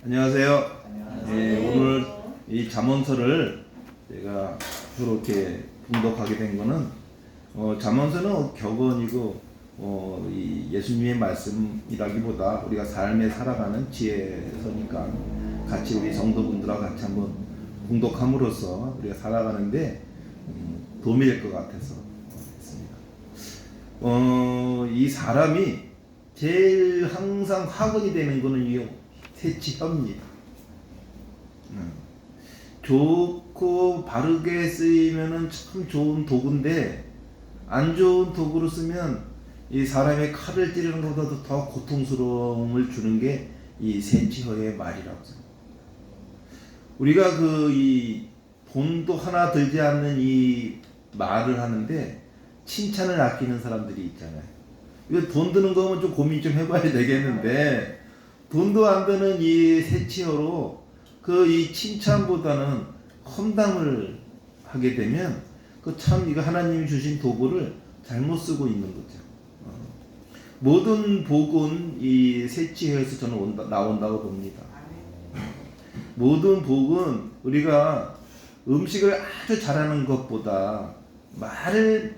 안녕하세요. 안녕하세요. 오늘 이 잠언서를 제가 이렇게 분독하게 된 거는 잠언서는 격언이고 이 예수님의 말씀이라기보다 우리가 삶에 살아가는 지혜서니까 같이 우리 성도분들과 같이 한번 분독함으로써 우리가 살아가는데 도움이 될 것 같아서 했습니다. 이 사람이 제일 항상 화근이 되는 거는 이 새치혀입니다. 좋고 바르게 쓰이면은 참 좋은 도구인데 안 좋은 도구로 쓰면 이 사람의 칼을 찌르는 것보다도 더 고통스러움을 주는 게 이 새치혀의 말이라고 생각합니다. 우리가 이 돈도 하나 들지 않는 이 말을 하는데 칭찬을 아끼는 사람들이 있잖아요. 이거 돈 드는 거면 좀 고민 좀 해봐야 되겠는데 돈도 안 드는 이 새치혀로 이 칭찬보다는 험담을 하게 되면 참 이거 하나님이 주신 도구를 잘못 쓰고 있는 거죠. 모든 복은 이 새치혀에서 저는 나온다고 봅니다. 모든 복은 우리가 음식을 아주 잘하는 것보다 말을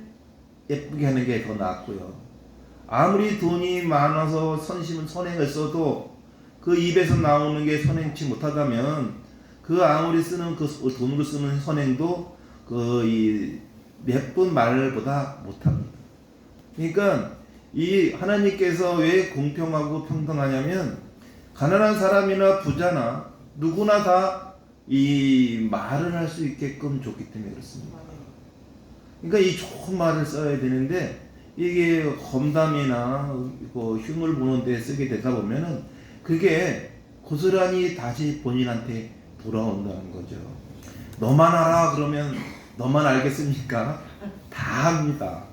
예쁘게 하는 게 더 낫고요. 아무리 돈이 많아서 선행을 써도 그 입에서 나오는 게 선행치 못하다면 아무리 쓰는 돈으로 쓰는 선행도 이 예쁜 말보다 못합니다. 그러니까 이 하나님께서 왜 공평하고 평등하냐면 가난한 사람이나 부자나 누구나 다 이 말을 할 수 있게끔 줬기 때문에 그렇습니다. 그러니까 이 좋은 말을 써야 되는데 이게 험담이나 흉을 보는 데 쓰게 되다 보면은 그게 고스란히 다시 본인한테 돌아온다는 거죠. 너만 알아 그러면 너만 알겠습니까? 다 합니다.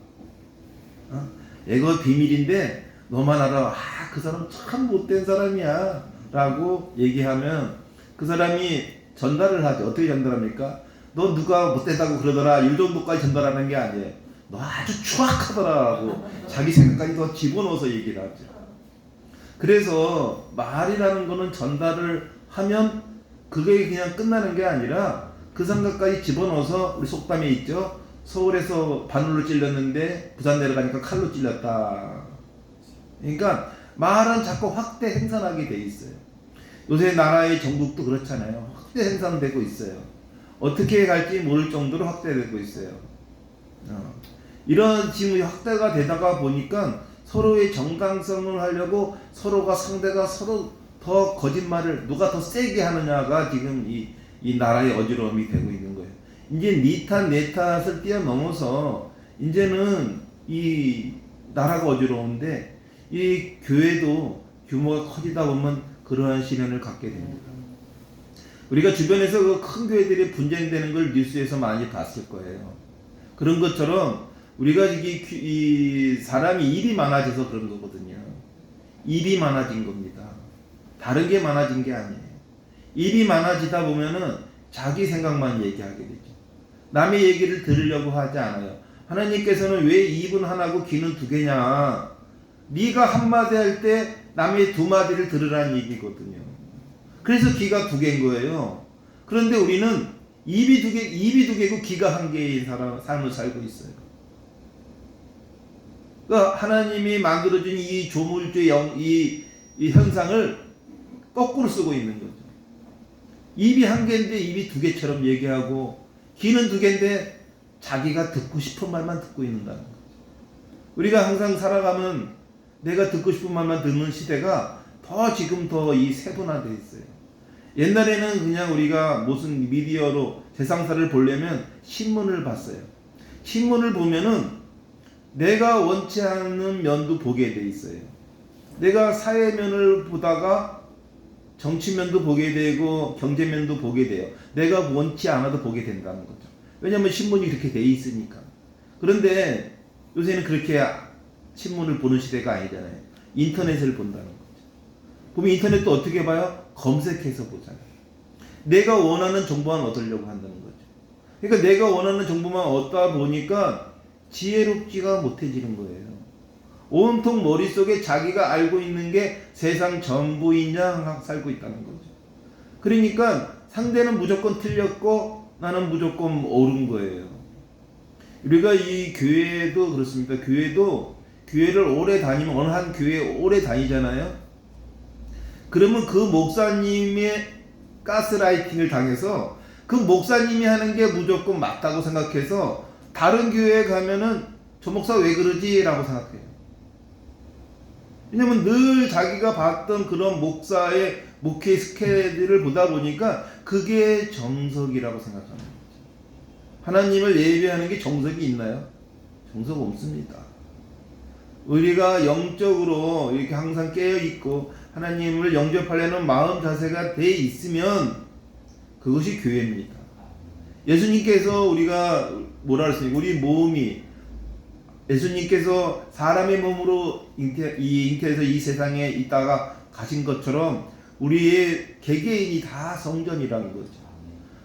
이거 비밀인데 너만 알아. 그 사람 참 못된 사람이야 라고 얘기하면 그 사람이 전달을 하죠. 어떻게 전달합니까? 너 누가 못되다고 그러더라. 이 정도까지 전달하는 게 아니에요. 너 아주 추악하더라고 자기 생각까지 더 집어넣어서 얘기를 하죠. 그래서 말이라는 거는 전달을 하면 그게 그냥 끝나는 게 아니라 그 생각까지 집어넣어서 우리 속담에 있죠. 서울에서 바늘로 찔렸는데 부산 내려가니까 칼로 찔렸다. 그러니까 말은 자꾸 확대 생산하게 돼 있어요. 요새 나라의 정국도 그렇잖아요. 확대 생산되고 있어요. 어떻게 갈지 모를 정도로 확대되고 있어요. 이런 지금 확대가 되다가 보니까 서로의 정당성을 하려고 상대가 서로 더 거짓말을 누가 더 세게 하느냐가 지금 이 나라의 어지러움이 되고 있는 거예요. 이제 네 탓 내 탓을 뛰어넘어서 이제는 이 나라가 어지러운데 이 교회도 규모가 커지다 보면 그러한 시련을 갖게 됩니다. 우리가 주변에서 큰 교회들이 분쟁되는 걸 뉴스에서 많이 봤을 거예요. 그런 것처럼 우리가 이 사람이 일이 많아져서 그런 거거든요. 일이 많아진 겁니다. 다른 게 많아진 게 아니에요. 일이 많아지다 보면은 자기 생각만 얘기하게 되죠. 남의 얘기를 들으려고 하지 않아요. 하나님께서는 왜 입은 하나고 귀는 두 개냐? 네가 한마디 할 때 남의 두 마디를 들으라는 얘기거든요. 그래서 귀가 두 개인 거예요. 그런데 우리는 입이 두 개고 귀가 한 개인 삶을 살고 있어요. 그러니까 하나님이 만들어준 이 조물주의 이 현상을 거꾸로 쓰고 있는 거죠. 입이 한 개인데 입이 두 개처럼 얘기하고 귀는 두 개인데 자기가 듣고 싶은 말만 듣고 있는다는 거죠. 우리가 항상 살아가면 내가 듣고 싶은 말만 듣는 시대가 지금 더 이 세분화되어 있어요. 옛날에는 그냥 우리가 무슨 미디어로 세상사를 보려면 신문을 봤어요. 신문을 보면은 내가 원치 않는 면도 보게 돼 있어요. 내가 사회면을 보다가 정치면도 보게 되고 경제면도 보게 돼요. 내가 원치 않아도 보게 된다는 거죠. 왜냐하면 신문이 그렇게 돼 있으니까. 그런데 요새는 그렇게 신문을 보는 시대가 아니잖아요. 인터넷을 본다는 거죠. 그럼 인터넷도 어떻게 봐요? 검색해서 보잖아요. 내가 원하는 정보만 얻으려고 한다는 거죠. 그러니까 내가 원하는 정보만 얻다 보니까 지혜롭지가 못해지는 거예요. 온통 머릿속에 자기가 알고 있는 게 세상 전부인 양 살고 있다는 거죠. 그러니까 상대는 무조건 틀렸고 나는 무조건 옳은 거예요. 우리가 이 교회도 그렇습니다. 교회를 오래 다니면 어느 한 교회에 오래 다니잖아요. 그러면 그 목사님의 가스라이팅을 당해서 그 목사님이 하는 게 무조건 맞다고 생각해서 다른 교회에 가면은 저 목사 왜 그러지? 라고 생각해요. 왜냐면 늘 자기가 봤던 그런 목사의 목회 스케줄을 보다 보니까 그게 정석이라고 생각합니다. 하나님을 예배하는 게 정석이 있나요? 정석 없습니다. 우리가 영적으로 이렇게 항상 깨어있고 하나님을 영접하려는 마음 자세가 돼 있으면 그것이 교회입니다. 예수님께서 우리가 뭐라 그랬습니까? 우리 몸이 예수님께서 사람의 몸으로 잉태해서 이 세상에 있다가 가신 것처럼 우리의 개개인이 다 성전이라는 거죠.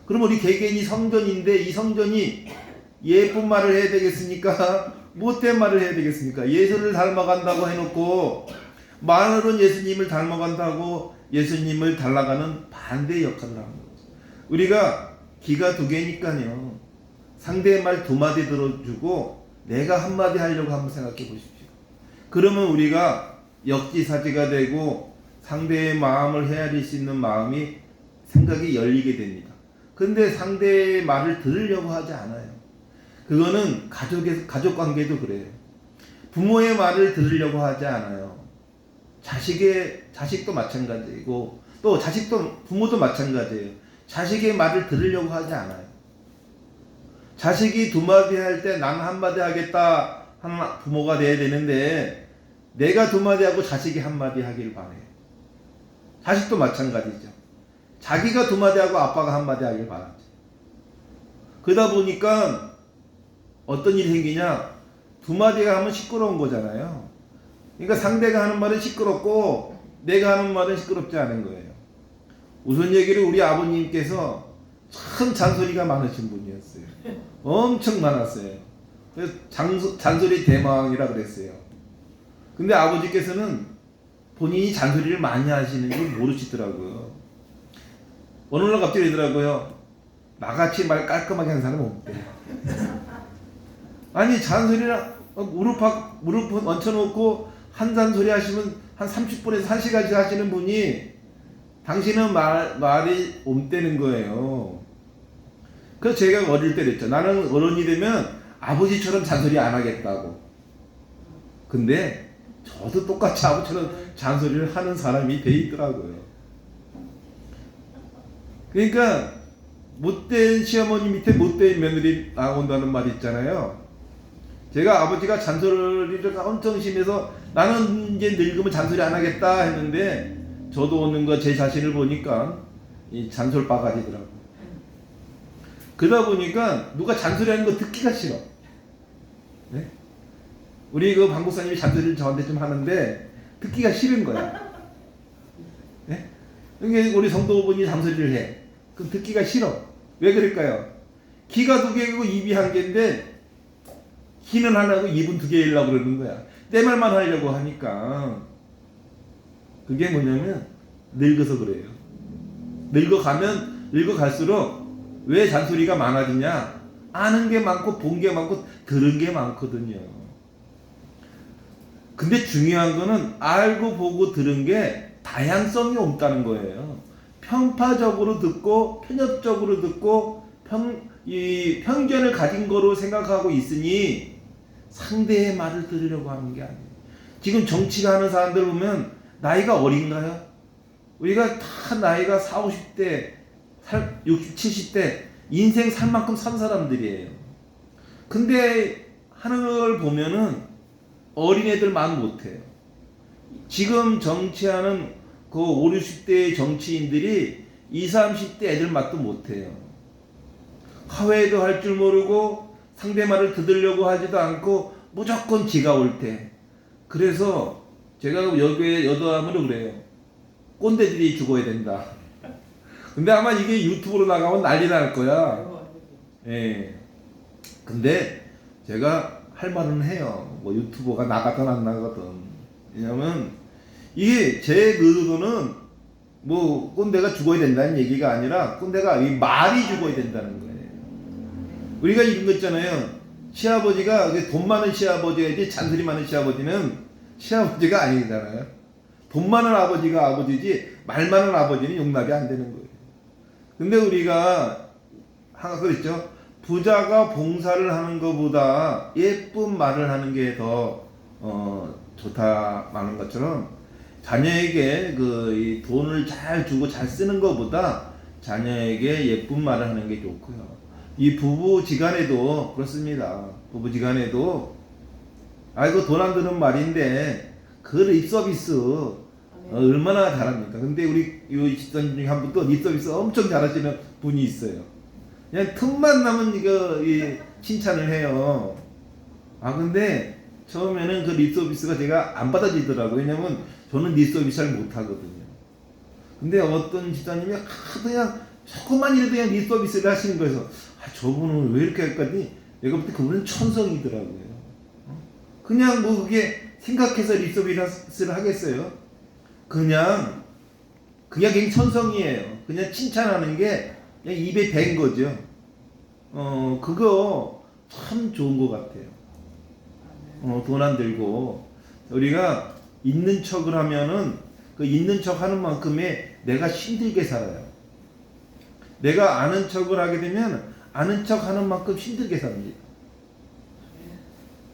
그럼 우리 개개인이 성전인데 이 성전이 예쁜 말을 해야 되겠습니까? 못된 말을 해야 되겠습니까? 예수를 닮아간다고 해놓고 말은 예수님을 닮아간다고 예수님을 닮아가는 반대 역할을 하는 거죠. 우리가 귀가 두 개니까요. 상대의 말 두 마디 들어주고 내가 한 마디 하려고 한번 생각해 보십시오. 그러면 우리가 역지사지가 되고 상대의 마음을 헤아릴 수 있는 마음이 생각이 열리게 됩니다. 근데 상대의 말을 들으려고 하지 않아요. 그거는 가족 관계도 그래요. 부모의 말을 들으려고 하지 않아요. 자식도 마찬가지고 또 부모도 마찬가지예요. 자식의 말을 들으려고 하지 않아요. 자식이 두 마디 할 때 나는 한 마디 하겠다 하는 부모가 돼야 되는데 내가 두 마디 하고 자식이 한 마디 하길 바래요. 자식도 마찬가지죠. 자기가 두 마디 하고 아빠가 한 마디 하길 바라죠. 그러다 보니까 어떤 일이 생기냐? 두 마디가 하면 시끄러운 거잖아요. 그러니까 상대가 하는 말은 시끄럽고 내가 하는 말은 시끄럽지 않은 거예요. 우선 얘기를 우리 아버님께서 참 잔소리가 많으신 분이었어요. 엄청 많았어요. 그래서 잔소리 대망이라 그랬어요. 근데 아버지께서는 본인이 잔소리를 많이 하시는 줄 모르시더라고요. 어느 날 갑자기 이러더라고요. 나같이 말 깔끔하게 하는 사람은 없대. 아니 잔소리를 무릎 얹혀놓고 한 잔소리 하시면 한 30분에서 1시간씩 하시는 분이 당신은 말이 옴대는 거예요. 그래서 제가 어릴 때 그랬죠. 나는 어른이 되면 아버지처럼 잔소리 안 하겠다고. 근데 저도 똑같이 아버지처럼 잔소리를 하는 사람이 돼 있더라고요. 그러니까 못된 시어머니 밑에 못된 며느리 나온다는 말이 있잖아요. 제가 아버지가 잔소리를 엄청 심해서 나는 이제 늙으면 잔소리 안 하겠다 했는데 저도 오는 거 제 자신을 보니까 이 잔소리 바가지더라고요. 그러다 보니까 누가 잔소리하는 거 듣기가 싫어. 네? 우리 그 방국사님이 잔소리를 저한테 좀 하는데 듣기가 싫은 거야. 네? 우리 성도분이 잔소리를 해. 그럼 듣기가 싫어. 왜 그럴까요? 귀가 두 개고 입이 한 개인데 귀는 하나고 입은 두 개이려고 그러는 거야. 내 말만 하려고 하니까. 그게 뭐냐면 늙어서 그래요. 늙어갈수록 왜 잔소리가 많아지냐? 아는 게 많고 본 게 많고 들은 게 많거든요. 근데 중요한 거는 알고 보고 들은 게 다양성이 없다는 거예요. 편파적으로 듣고 편협적으로 듣고 편견을 가진 거로 생각하고 있으니 상대의 말을 들으려고 하는 게 아니에요. 지금 정치를 하는 사람들 보면 나이가 어린가요? 우리가 다 나이가 40, 50대, 60, 70대 인생 살 만큼 산 사람들이에요. 근데 하는 걸 보면은 어린애들만 못해요. 지금 정치하는 그 5, 60대의 정치인들이 20, 30대 애들 맛도 못해요. 화해도 할 줄 모르고 상대 말을 듣으려고 하지도 않고 무조건 지가 옳대. 그래서 제가 여기에 여도함으로 그래요. 꼰대들이 죽어야 된다. 근데 아마 이게 유튜브로 나가면 난리 날 거야. 예. 근데 제가 할 말은 해요. 뭐 유튜버가 나가든 안 나가든. 왜냐면 이게 제 의도는 뭐 꼰대가 죽어야 된다는 얘기가 아니라 꼰대가 이 말이 죽어야 된다는 거예요. 우리가 이런 거 있잖아요. 시아버지가 돈 많은 시아버지야지 잔소리 많은 시아버지는 시아버지가 아니잖아요. 돈 많은 아버지가 아버지지 말 많은 아버지는 용납이 안 되는 거예요. 근데 우리가 항상 그랬죠. 부자가 봉사를 하는 것보다 예쁜 말을 하는 게 더 좋다 말하는 것처럼 자녀에게 이 돈을 잘 주고 잘 쓰는 것보다 자녀에게 예쁜 말을 하는 게 좋고요. 이 부부지간에도 그렇습니다. 부부지간에도 아이고 돈 안 드는 말인데 그 립서비스 얼마나 잘합니까? 근데 우리 이 집사님 중에 한 분도 립서비스 엄청 잘하시는 분이 있어요. 그냥 틈만 나면 이 칭찬을 해요. 근데 처음에는 그 립서비스가 제가 안 받아지더라고요. 왜냐면 저는 립서비스 잘 못하거든요. 근데 어떤 집사님이 그냥 조금만 이라도 그냥 립서비스를 하시는 거여서 저분은 왜 이렇게 할까니 내가 볼 때 그분은 천성이더라고요. 그냥 뭐 그게 생각해서 립서비스를 하겠어요? 그냥 천성이에요. 그냥 칭찬하는 게 그냥 입에 밴 거죠. 그거 참 좋은 것 같아요. 돈 안 들고 우리가 있는 척을 하면은 그 있는 척 하는 만큼의 내가 힘들게 살아요. 내가 아는 척을 하게 되면 아는 척 하는 만큼 힘들게 삽니다.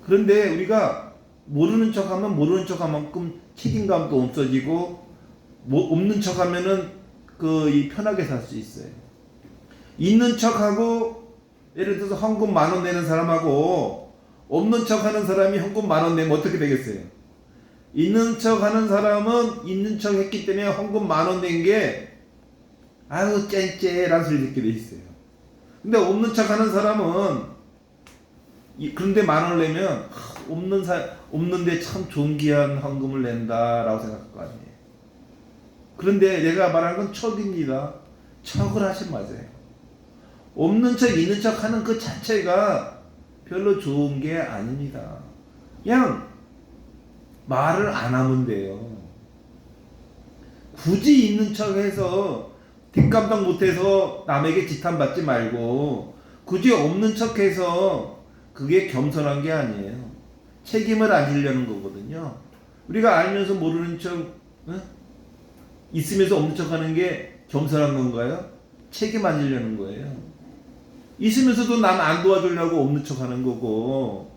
그런데 우리가 모르는 척 하면 모르는 척 한 만큼 책임감도 없어지고 없는 척 하면은 편하게 살 수 있어요. 있는 척 하고 예를 들어서 헌금 10,000원 내는 사람하고 없는 척 하는 사람이 헌금 10,000원 내면 어떻게 되겠어요? 있는 척 하는 사람은 있는 척 했기 때문에 헌금 10,000원 낸 게 아유 쨍쨍한 소리 듣게 돼 있어요. 근데 없는 척 하는 사람은 그런데 10,000원을 내면 없는데 참 존귀한 헌금을 낸다라고 생각할 거 아니에요. 그런데 내가 말하는 건 척입니다. 척을 하지 마세요. 없는 척 있는 척 하는 그 자체가 별로 좋은 게 아닙니다. 그냥 말을 안 하면 돼요. 굳이 있는 척 해서 뒷감당 못해서 남에게 지탄받지 말고 굳이 없는 척 해서 그게 겸손한 게 아니에요. 책임을 안 지려는 거거든요. 우리가 알면서 모르는 척 있으면서 없는 척 하는 게 겸손한 건가요? 책임 안 지려는 거예요. 있으면서도 남 안 도와주려고 없는 척 하는 거고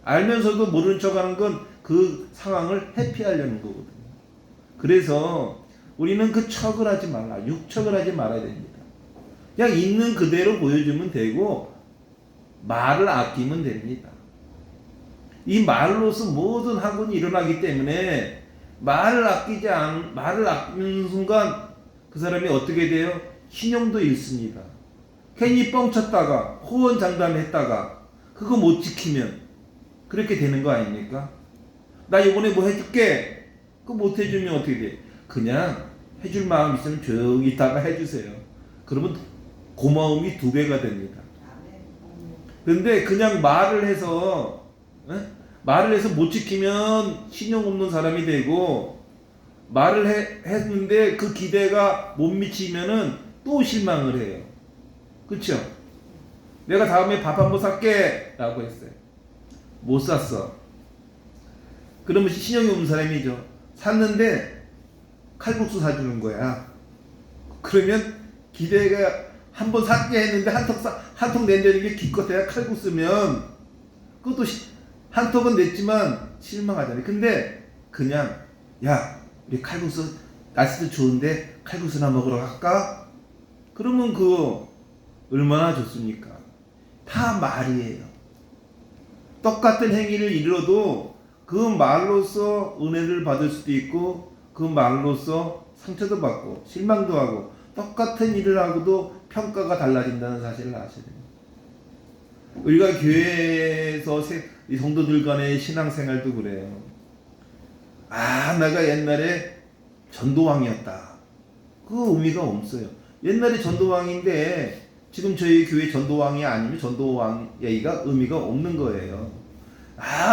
알면서도 모르는 척 하는 건 그 상황을 회피하려는 거거든요. 그래서 우리는 그 척을 하지 말라. 육척을 하지 말아야 됩니다. 그냥 있는 그대로 보여주면 되고 말을 아끼면 됩니다. 이 말로서 모든 학문이 일어나기 때문에 말을 아끼는 순간 그 사람이 어떻게 돼요? 신용도 잃습니다. 괜히 뻥쳤다가 호언장담했다가 그거 못 지키면 그렇게 되는 거 아닙니까? 나 이번에 뭐 해줄게. 그거 못 해주면 어떻게 돼? 그냥 해줄 마음 있으면 조용히 있다가 해주세요. 그러면 고마움이 2배가 됩니다. 그런데 그냥 말을 해서 못 지키면 신용 없는 사람이 되고 말을 했는데 그 기대가 못 미치면은 또 실망을 해요. 그렇죠? 내가 다음에 밥 한번 살게 라고 했어요. 못 샀어. 그러면 신용이 없는 사람이죠. 샀는데 칼국수 사주는 거야. 그러면 기대가 한번 살게 했는데 한 통 낸다는 게 기껏해야 칼국수면 그것도 한 통은 냈지만 실망하잖아요. 근데 그냥 야 우리 칼국수 날씨도 좋은데 칼국수나 먹으러 갈까? 그러면 그거 얼마나 좋습니까? 다 말이에요. 똑같은 행위를 이뤄도 그 말로써 은혜를 받을 수도 있고 그 말로써 상처도 받고 실망도 하고 똑같은 일을 하고도 평가가 달라진다는 사실을 아셔야 됩니다. 우리가 교회에서 이 성도들 간의 신앙생활도 그래요. 내가 옛날에 전도왕이었다. 그 의미가 없어요. 옛날에 전도왕인데 지금 저희 교회 전도왕이 아니면 전도왕 얘기가 의미가 없는 거예요.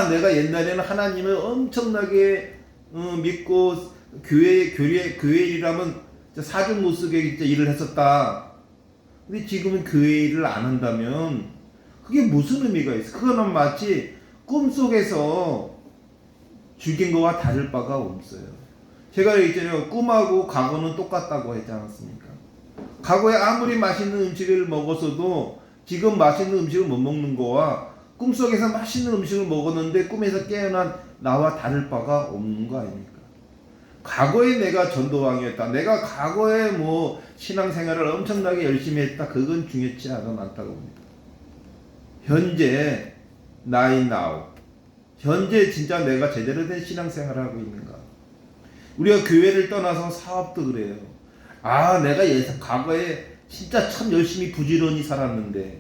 내가 옛날에는 하나님을 엄청나게 믿고 교회 일이라면 진짜 사중 못 쓰게 진짜 일을 했었다. 근데 지금은 교회 일을 안 한다면 그게 무슨 의미가 있어? 그거는 마치 꿈속에서 죽인 거와 다를 바가 없어요. 제가 얘기했잖아요. 꿈하고 과거는 똑같다고 했지 않았습니까? 과거에 아무리 맛있는 음식을 먹었어도 지금 맛있는 음식을 못 먹는 거와 꿈속에서 맛있는 음식을 먹었는데 꿈에서 깨어난 나와 다를 바가 없는 거 아닙니까? 과거에 내가 전도왕이었다. 내가 과거에 뭐 신앙생활을 엄청나게 열심히 했다. 그건 중요치 않다고 봅니다. 현재 나이 나우 현재 진짜 내가 제대로 된 신앙생활을 하고 있는가? 우리가 교회를 떠나서 사업도 그래요. 내가 과거에 진짜 참 열심히 부지런히 살았는데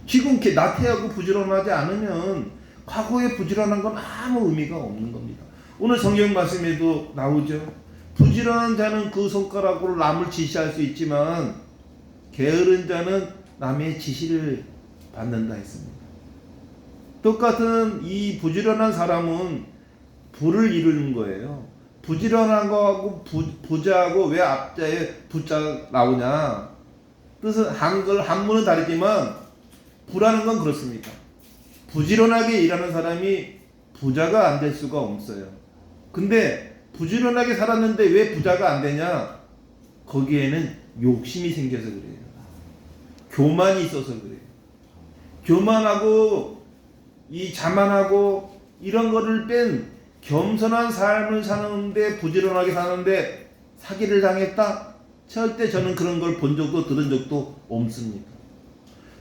지금 이렇게 나태하고 부지런하지 않으면 과거에 부지런한 건 아무 의미가 없는 겁니다. 오늘 성경 말씀에도 나오죠. 부지런한 자는 그 손가락으로 남을 지시할 수 있지만 게으른 자는 남의 지시를 받는다 했습니다. 똑같은 이 부지런한 사람은 부를 이루는 거예요. 부지런한 거하고 부자하고 왜 앞자에 부자 나오냐? 뜻은 한문은 다르지만 부라는 건 그렇습니다. 부지런하게 일하는 사람이 부자가 안 될 수가 없어요. 근데 부지런하게 살았는데 왜 부자가 안 되냐? 거기에는 욕심이 생겨서 그래요. 교만이 있어서 그래요. 교만하고 이 자만하고 이런 거를 뺀 겸손한 삶을 사는데 부지런하게 사는데 사기를 당했다? 절대 저는 그런 걸 본 적도 들은 적도 없습니다.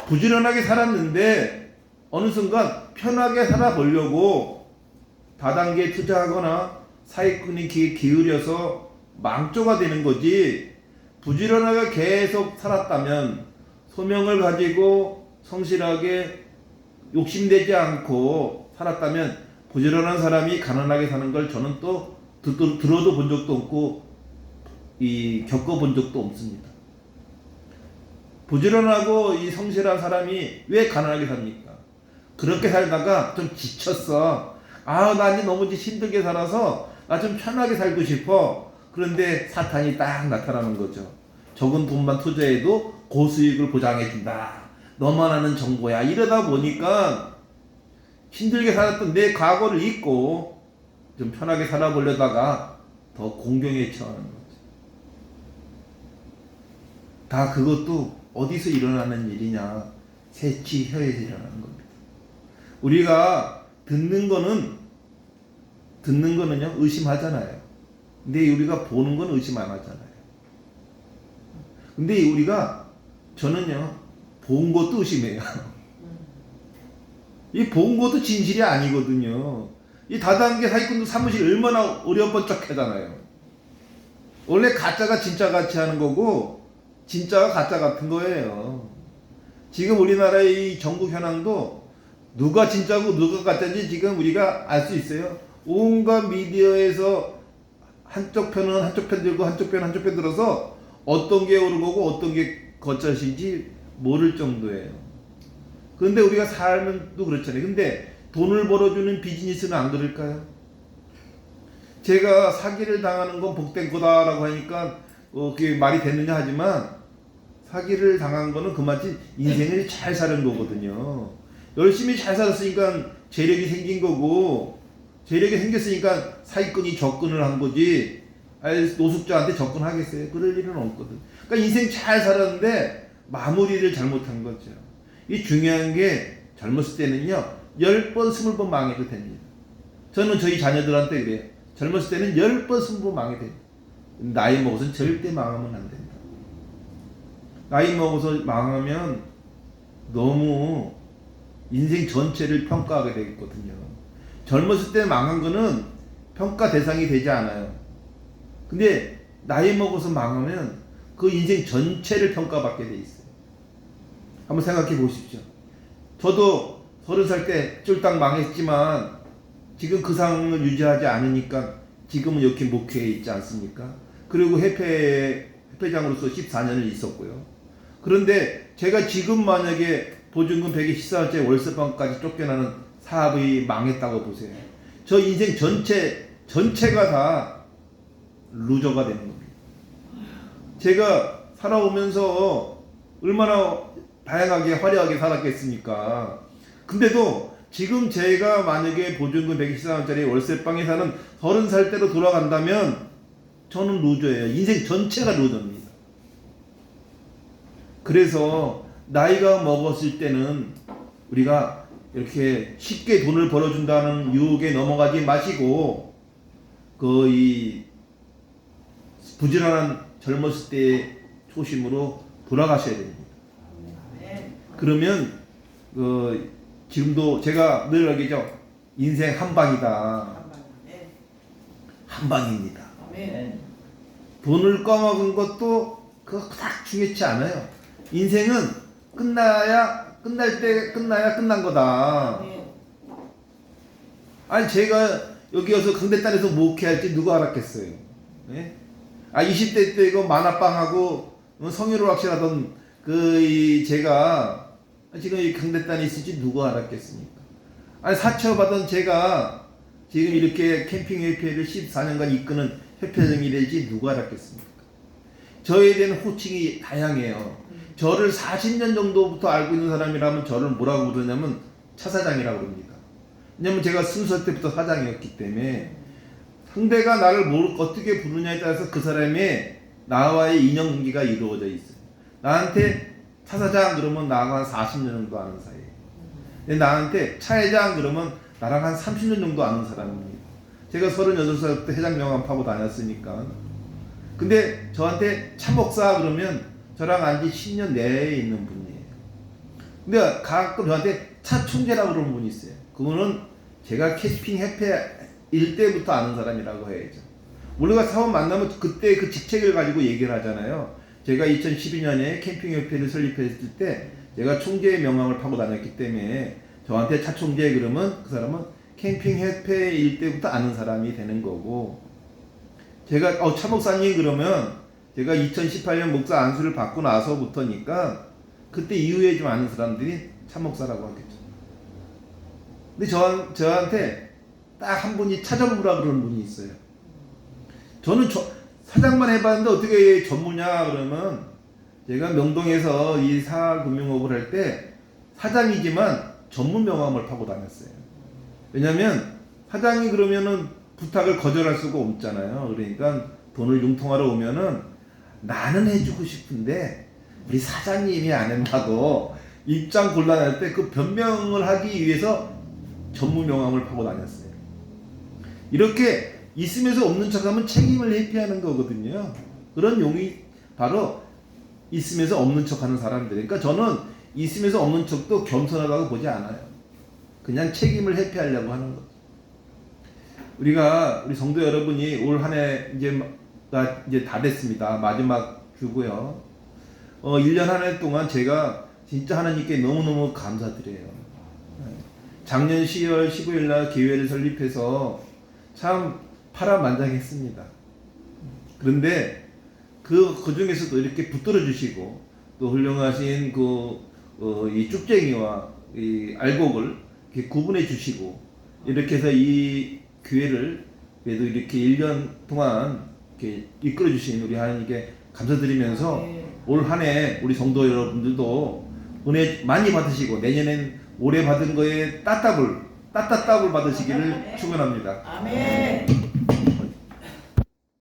부지런하게 살았는데 어느 순간 편하게 살아보려고 다단계에 투자하거나 사기꾼이 기울여서 망조가 되는 거지. 부지런하게 계속 살았다면 소명을 가지고 성실하게 욕심내지 않고 살았다면 부지런한 사람이 가난하게 사는 걸 저는 또 들어도 본 적도 없고 겪어본 적도 없습니다. 부지런하고 이 성실한 사람이 왜 가난하게 삽니까? 그렇게 살다가 좀 지쳤어. 나 이제 너무 힘들게 살아서 나 좀 편하게 살고 싶어. 그런데 사탄이 딱 나타나는 거죠. 적은 돈만 투자해도 고수익을 보장해준다. 너만 아는 정보야. 이러다 보니까 힘들게 살았던 내 과거를 잊고 좀 편하게 살아보려다가 더 공경에 처하는 거죠. 다 그것도 어디서 일어나는 일이냐? 새치 혀에서 일어나는 겁니다. 우리가 듣는 거는요 의심하잖아요. 근데 우리가 보는 건 의심 안 하잖아요. 근데 저는요 본 것도 의심해요. 이 본 것도 진실이 아니거든요. 이 다단계 사기꾼도 사무실 얼마나 어려번쩍하잖아요. 원래 가짜가 진짜 같이 하는 거고 진짜가 가짜 같은 거예요. 지금 우리나라의 이 전국 현황도 누가 진짜고 누가 가짜인지 지금 우리가 알 수 있어요. 온갖 미디어에서 한쪽 편은 한쪽 편 들고 한쪽 편 들어서 어떤 게 옳은 거고 어떤 게 거짓인지 모를 정도예요. 그런데 우리가 살면 또 그렇잖아요. 근데 돈을 벌어주는 비즈니스는 안 그럴까요? 제가 사기를 당하는 건 복된 거다라고 하니까 그게 말이 됐느냐 하지만 사기를 당한 거는 그마치 인생을 잘 사는 거거든요. 열심히 잘 살았으니까 재력이 생긴 거고 재력이 생겼으니까 사기꾼이 접근을 한 거지 노숙자한테 접근하겠어요? 그럴 일은 없거든. 그러니까 인생 잘 살았는데 마무리를 잘못한 거죠. 이 중요한 게 젊었을 때는요 10번 20번 망해도 됩니다. 저는 저희 자녀들한테 그래요. 젊었을 때는 10번 20번 망해도 돼요. 나이 먹어서는 절대 망하면 안 된다. 나이 먹어서 망하면 너무 인생 전체를 평가하게 되거든요. 젊었을 때 망한 거는 평가 대상이 되지 않아요. 근데 나이 먹어서 망하면 그 인생 전체를 평가받게 돼 있어요. 한번 생각해 보십시오. 저도 30살 때 쫄딱 망했지만 지금 그 상황을 유지하지 않으니까 지금은 이렇게 목회에 있지 않습니까? 그리고 회장으로서 14년을 있었고요. 그런데 제가 지금 만약에 보증금 114원짜리 월세방까지 쫓겨나는 사업이 망했다고 보세요. 저 인생 전체가 다 루저가 되는 겁니다. 제가 살아오면서 얼마나 다양하게 화려하게 살았겠습니까? 근데도 지금 제가 만약에 보증금 114만원짜리 월세방에 사는 30살 때로 돌아간다면 저는 루저예요. 인생 전체가 루저입니다. 그래서 나이가 먹었을 때는 우리가 이렇게 쉽게 돈을 벌어준다는 유혹에 넘어가지 마시고 이 부지런한 젊었을 때의 초심으로 돌아가셔야 됩니다. 그러면 지금도 제가 늘 얘기죠. 인생 한 방이다. 한 방입니다. 돈을 꺼먹은 것도 그거 딱 중요치 않아요. 인생은 끝나야 끝난 거다. 아니 제가 여기 와서 강대단에서 목회할지 누가 알았겠어요. 예? 20대 때 이거 만화방하고 성의로 확실하던 제가 지금 이 강대단에 있을지 누가 알았겠습니까? 아니 사처받은 제가 지금 이렇게 캠핑 협회를 14년간 이끄는 협회장이 될지 누가 알았겠습니까? 저에 대한 호칭이 다양해요. 저를 40년 정도부터 알고 있는 사람이라면 저를 뭐라고 부르냐면 차사장이라고 부릅니다. 왜냐면 제가 20살 때부터 사장이었기 때문에 상대가 나를 어떻게 부르냐에 따라서 그 사람의 나와의 인연관계가 이루어져 있어요. 나한테 차사장 그러면 나하고 한 40년 정도 아는 사이예요. 근데 나한테 차회장 그러면 나랑 한 30년 정도 아는 사람입니다. 제가 38살 때 회장 명함 파고 다녔으니까. 근데 저한테 차목사 그러면 저랑 안지 10년 내에 있는 분이에요. 근데 가끔 저한테 차총재라고 그러는 분이 있어요. 그분은 제가 캠핑 협회일 때부터 아는 사람이라고 해야죠. 우리가 처음 만나면 그때 그 직책을 가지고 얘기를 하잖아요. 제가 2012년에 캠핑 협회를 설립했을 때 제가 총재의 명함을 파고 다녔기 때문에 저한테 차총재 그러면 그 사람은 캠핑 협회일 때부터 아는 사람이 되는 거고, 제가 차목사님 그러면 제가 2018년 목사 안수를 받고 나서부터니까 그때 이후에 좀 아는 사람들이 차목사라고 하겠죠. 근데 저한테 딱 한 분이 차전무라 그러는 분이 있어요. 저는 사장만 해봤는데 어떻게 전무냐 그러면, 제가 명동에서 이 사금융업을 할 때 사장이지만 전문 명함을 파고 다녔어요. 왜냐면 사장이 그러면은 부탁을 거절할 수가 없잖아요. 그러니까 돈을 융통하러 오면은 나는 해주고 싶은데 우리 사장님이 안 한다고 입장 곤란할 때 그 변명을 하기 위해서 전문 명함을 파고 다녔어요. 이렇게 있으면서 없는 척하면 책임을 회피하는 거거든요. 그런 용이 바로 있으면서 없는 척하는 사람들. 그러니까 저는 있으면서 없는 척도 겸손하다고 보지 않아요. 그냥 책임을 회피하려고 하는 거죠. 우리 성도 여러분이 올 한 해 이제 다 됐습니다. 마지막 주고요. 1년 한 해 동안 제가 진짜 하나님께 너무너무 감사드려요. 작년 10월 15일 날 교회를 설립해서 참 파란만장했습니다. 그런데 그 중에서도 이렇게 붙들어 주시고 또 훌륭하신 이 쭉쟁이와 이 알곡을 이렇게 구분해 주시고 이렇게 해서 이 교회를 그래도 이렇게 1년 동안 이렇게 이끌어 주신 우리 하나님께 감사드리면서 올 한 해 우리 성도 여러분들도 은혜 많이 받으시고 내년엔 올해 받은 거에 따따블 받으시기를 축원합니다. 아멘.